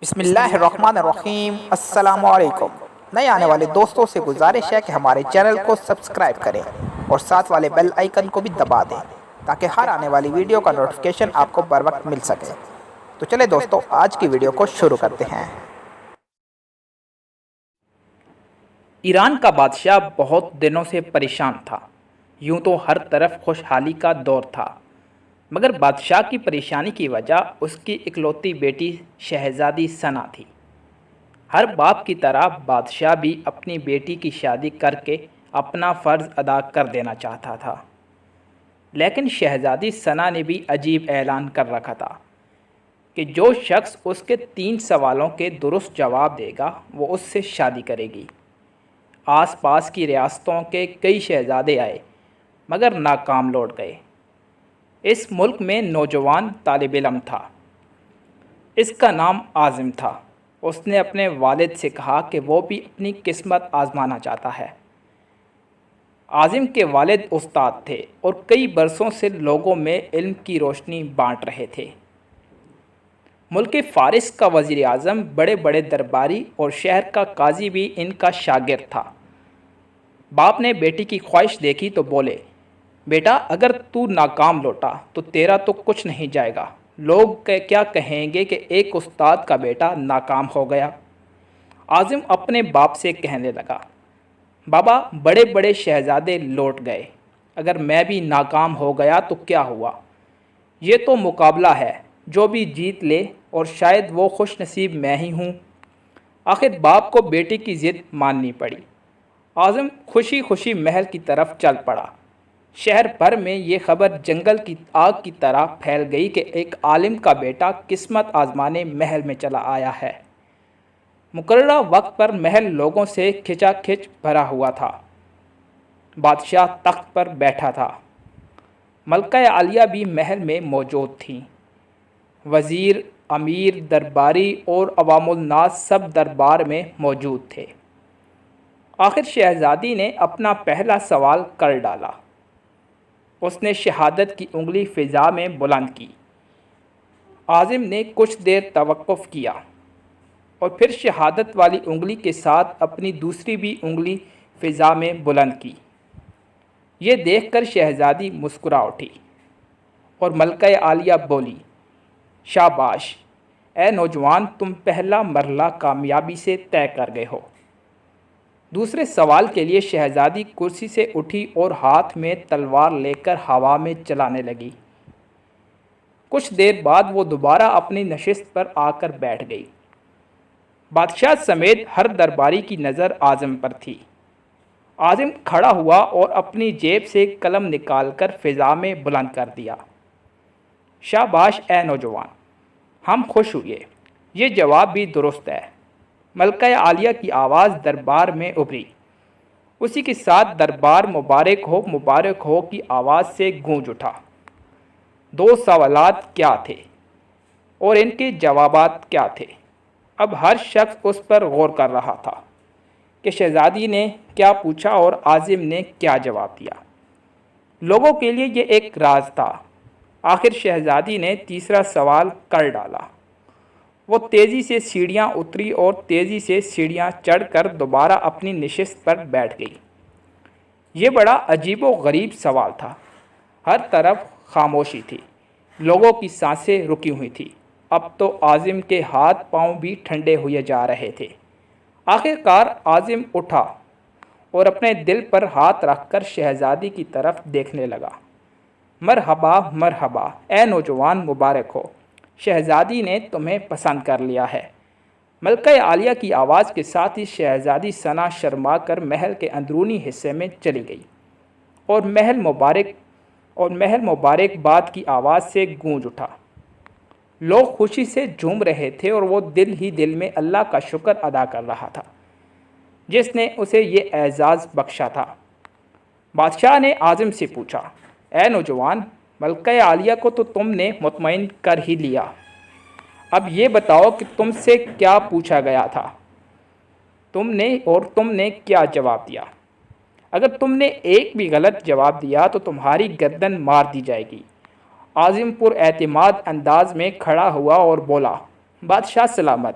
بسم اللہ الرحمن الرحیم۔ السلام علیکم۔ نئے آنے والے دوستوں سے گزارش ہے کہ ہمارے چینل کو سبسکرائب کریں اور ساتھ والے بیل آئیکن کو بھی دبا دیں تاکہ ہر آنے والی ویڈیو کا نوٹیفیکیشن آپ کو بر وقت مل سکے۔ تو چلے دوستو، آج کی ویڈیو کو شروع کرتے ہیں۔ ایران کا بادشاہ بہت دنوں سے پریشان تھا۔ یوں تو ہر طرف خوشحالی کا دور تھا، مگر بادشاہ کی پریشانی کی وجہ اس کی اکلوتی بیٹی شہزادی ثنا تھی۔ ہر باپ کی طرح بادشاہ بھی اپنی بیٹی کی شادی کر کے اپنا فرض ادا کر دینا چاہتا تھا، لیکن شہزادی ثنا نے بھی عجیب اعلان کر رکھا تھا کہ جو شخص اس کے 3 سوالوں کے درست جواب دے گا وہ اس سے شادی کرے گی۔ آس پاس کی ریاستوں کے کئی شہزادے آئے مگر ناکام لوٹ گئے۔ اس ملک میں نوجوان طالب علم تھا، اس کا نام عاظم تھا۔ اس نے اپنے والد سے کہا کہ وہ بھی اپنی قسمت آزمانا چاہتا ہے۔ عاظم کے والد استاد تھے اور کئی برسوں سے لوگوں میں علم کی روشنی بانٹ رہے تھے۔ ملک فارس کا وزیر اعظم، بڑے بڑے درباری اور شہر کا قاضی بھی ان کا شاگرد تھا۔ باپ نے بیٹی کی خواہش دیکھی تو بولے، بیٹا اگر تو ناکام لوٹا تو تیرا تو کچھ نہیں جائے گا۔ لوگ کیا کہیں گے کہ ایک استاد کا بیٹا ناکام ہو گیا۔ عاظم اپنے باپ سے کہنے لگا، بابا بڑے بڑے شہزادے لوٹ گئے، اگر میں بھی ناکام ہو گیا تو کیا ہوا؟ یہ تو مقابلہ ہے، جو بھی جیت لے، اور شاید وہ خوش نصیب میں ہی ہوں۔ آخر باپ کو بیٹی کی ضد ماننی پڑی۔ عاظم خوشی خوشی محل کی طرف چل پڑا۔ شہر بھر میں یہ خبر جنگل کی آگ کی طرح پھیل گئی کہ ایک عالم کا بیٹا قسمت آزمانے محل میں چلا آیا ہے۔ مقررہ وقت پر محل لوگوں سے کھچا کھچ بھرا ہوا تھا۔ بادشاہ تخت پر بیٹھا تھا، ملکہ عالیہ بھی محل میں موجود تھیں۔ وزیر، امیر، درباری اور عوام الناس سب دربار میں موجود تھے۔ آخر شہزادی نے اپنا پہلا سوال کر ڈالا۔ اس نے شہادت کی انگلی فضا میں بلند کی۔ عاظم نے کچھ دیر توقف کیا اور پھر شہادت والی انگلی کے ساتھ اپنی دوسری بھی انگلی فضا میں بلند کی۔ یہ دیکھ کر شہزادی مسکرا اٹھی اور ملکہ عالیہ بولی، شاباش اے نوجوان، تم پہلا مرحلہ کامیابی سے طے کر گئے ہو۔ دوسرے سوال کے لیے شہزادی کرسی سے اٹھی اور ہاتھ میں تلوار لے کر ہوا میں چلانے لگی۔ کچھ دیر بعد وہ دوبارہ اپنی نشست پر آ کر بیٹھ گئی۔ بادشاہ سمیت ہر درباری کی نظر عاظم پر تھی۔ عاظم کھڑا ہوا اور اپنی جیب سے قلم نکال کر فضا میں بلند کر دیا، شاباش اے نوجوان، ہم خوش ہوئے، یہ جواب بھی درست ہے۔ ملکہ عالیہ کی آواز دربار میں ابھری۔ اسی کے ساتھ دربار مبارک ہو کی آواز سے گونج اٹھا۔ 2 سوالات کیا تھے اور ان کے جوابات کیا تھے؟ اب ہر شخص اس پر غور کر رہا تھا کہ شہزادی نے کیا پوچھا اور عاظم نے کیا جواب دیا۔ لوگوں کے لیے یہ ایک راز تھا۔ آخر شہزادی نے تیسرا سوال کر ڈالا۔ وہ تیزی سے سیڑھیاں اتری اور تیزی سے سیڑھیاں چڑھ کر دوبارہ اپنی نشست پر بیٹھ گئی۔ یہ بڑا عجیب و غریب سوال تھا۔ ہر طرف خاموشی تھی، لوگوں کی سانسیں رکی ہوئی تھیں۔ اب تو عاظم کے ہاتھ پاؤں بھی ٹھنڈے ہوئے جا رہے تھے۔ آخر کار عاظم اٹھا اور اپنے دل پر ہاتھ رکھ کر شہزادی کی طرف دیکھنے لگا۔ مرحبا مرحبا اے نوجوان، مبارک ہو، شہزادی نے تمہیں پسند کر لیا ہے۔ ملکہ عالیہ کی آواز کے ساتھ ہی شہزادی ثنا شرما کر محل کے اندرونی حصے میں چلی گئی اور محل مبارک باد کی آواز سے گونج اٹھا۔ لوگ خوشی سے جھوم رہے تھے اور وہ دل ہی دل میں اللہ کا شکر ادا کر رہا تھا جس نے اسے یہ اعزاز بخشا تھا۔ بادشاہ نے عاظم سے پوچھا، اے نوجوان، ملکہ عالیہ کو تو تم نے مطمئن کر ہی لیا، اب یہ بتاؤ کہ تم سے کیا پوچھا گیا تھا، تم نے کیا جواب دیا؟ اگر تم نے ایک بھی غلط جواب دیا تو تمہاری گردن مار دی جائے گی۔ عاظم پر اعتماد انداز میں کھڑا ہوا اور بولا، بادشاہ سلامت،